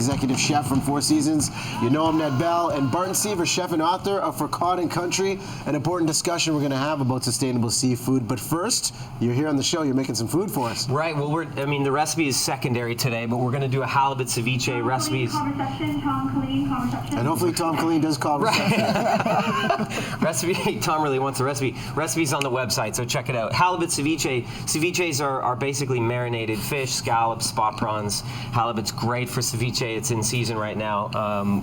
executive chef from Four Seasons. You know him, Ned Bell, and Barton Seaver, chef and author of For Cod and Country. An important discussion we're going to have about sustainable seafood. But first, you're here on the show. You're making some food for us. Right. Well, the recipe is secondary today, but we're going to do a halibut ceviche recipes. And hopefully Tom Colleen does call reception. Recipe. Tom really wants a recipe. Recipe's on the website, so check it out. Halibut ceviche. Ceviches are basically marinated fish, scallops, spot prawns. Halibut's great for ceviche. It's in season right now.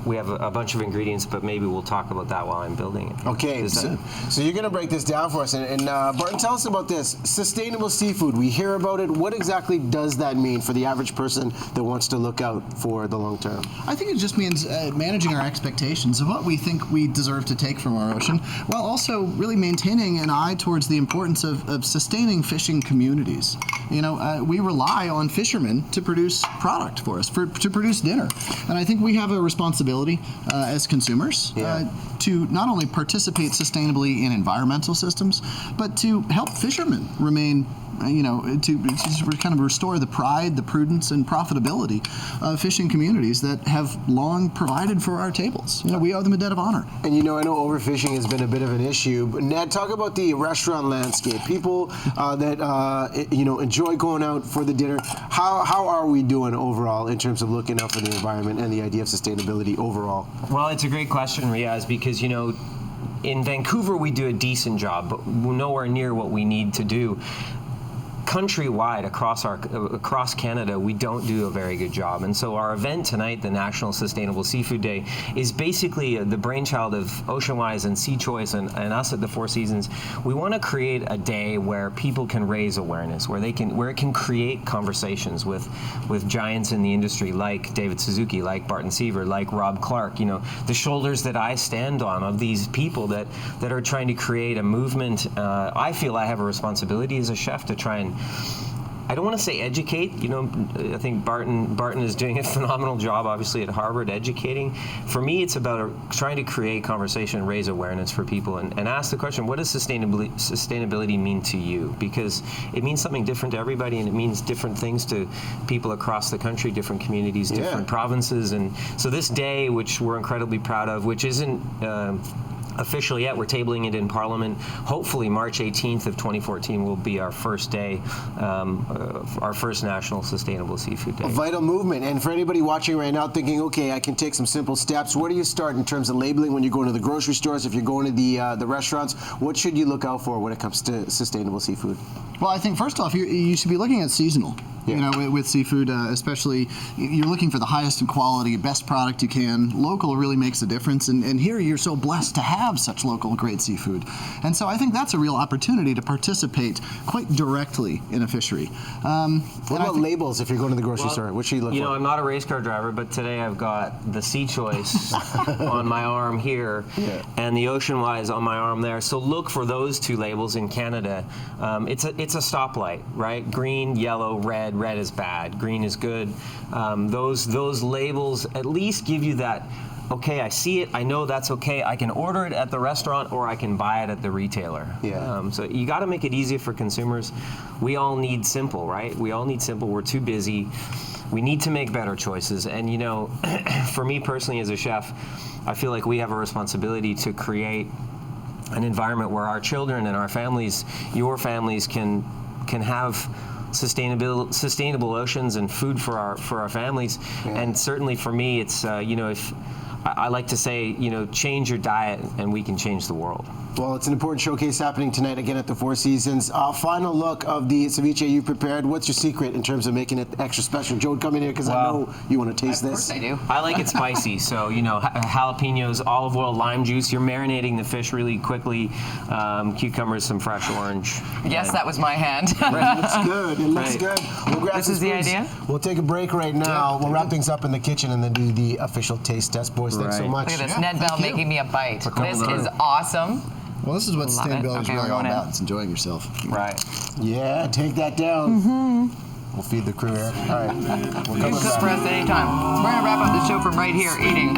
We have a bunch of ingredients, but maybe we'll talk about that while I'm building it. Okay, so you're going to break this down for us. And Barton, tell us about this. Sustainable seafood. We hear about it. What exactly does that mean for the average person that wants to look out for the long term? I think it just means managing our expectations of what we think we deserve to take from our ocean, while also really maintaining an eye towards the importance of sustaining fishing communities. You know, we rely on fishermen to produce product for us, to produce dinner. And I think we have a responsibility as consumers to not only participate sustainably in environmental systems, but to help fishermen remain to kind of restore the pride, the prudence, and profitability of fishing communities that have long provided for our tables. We owe them a debt of honor. And I know overfishing has been a bit of an issue. But Ned, talk about the restaurant landscape. People that enjoy going out for the dinner. How are we doing overall in terms of looking out for the environment and the idea of sustainability overall? Well, it's a great question, Riaz, because in Vancouver we do a decent job, but nowhere near what we need to do. Countrywide, across Canada, we don't do a very good job. And so our event tonight, the National Sustainable Seafood Day, is basically the brainchild of Oceanwise and Sea Choice and us at the Four Seasons. We want to create a day where people can raise awareness, where it can create conversations with giants in the industry like David Suzuki, like Barton Seaver, like Rob Clark. The shoulders that I stand on of these people that are trying to create a movement. I feel I have a responsibility as a chef to try and, I don't want to say educate. I think Barton is doing a phenomenal job, obviously, at Harvard educating. For me, it's about trying to create conversation, raise awareness for people, and ask the question, what does sustainability mean to you? Because it means something different to everybody, and it means different things to people across the country, different communities, different provinces. And so this day, which we're incredibly proud of, which isn't official yet, we're tabling it in Parliament. Hopefully March 18th of 2014 will be our first day, our first National Sustainable Seafood Day. A vital movement. And for anybody watching right now thinking, okay, I can take some simple steps, where do you start in terms of labeling when you're going to the grocery stores, if you're going to the restaurants? What should you look out for when it comes to sustainable seafood? Well, I think first off, you should be looking at seasonal. With seafood, especially, you're looking for the highest in quality, best product you can. Local really makes a difference, and here you're so blessed to have such local great seafood. And so I think that's a real opportunity to participate quite directly in a fishery. What about labels if you're going to the grocery store? What should you look for? I'm not a race car driver, but today I've got the Sea Choice on my arm here and the Oceanwise on my arm there. So look for those two labels in Canada. It's a stoplight, right? Green, yellow, red. Red is bad, green is good. Those labels at least give you that, okay, I see it, I know that's okay, I can order it at the restaurant or I can buy it at the retailer. So you got to make it easier for consumers. We all need simple, right? We all need simple. We're too busy. We need to make better choices. And for me personally as a chef, I feel like we have a responsibility to create an environment where our children and our families, your families, can have sustainable oceans and food for our families. And certainly for me, it's if I like to say, change your diet and we can change the world. Well, it's an important showcase happening tonight again at the Four Seasons. Final look of the ceviche you prepared. What's your secret in terms of making it extra special? Joe, come in here because I know you want to taste this. Of course I do. I like it spicy, so jalapenos, olive oil, lime juice. You're marinating the fish really quickly. Cucumbers, some fresh orange. Yes, that was my hand. It looks good. It looks good. We'll grab this is the idea. We'll take a break right now. We'll wrap things up in the kitchen and then do the official taste test. Boys, thanks so much. Look at this, Ned Bell making me a bite. This is awesome. Well, this is what sustainability is really all about. It's enjoying yourself. Right. Yeah, take that down. We'll feed the crew here. All right. We'll You can cook for us at any time. We're going to wrap up the show from right here, eating.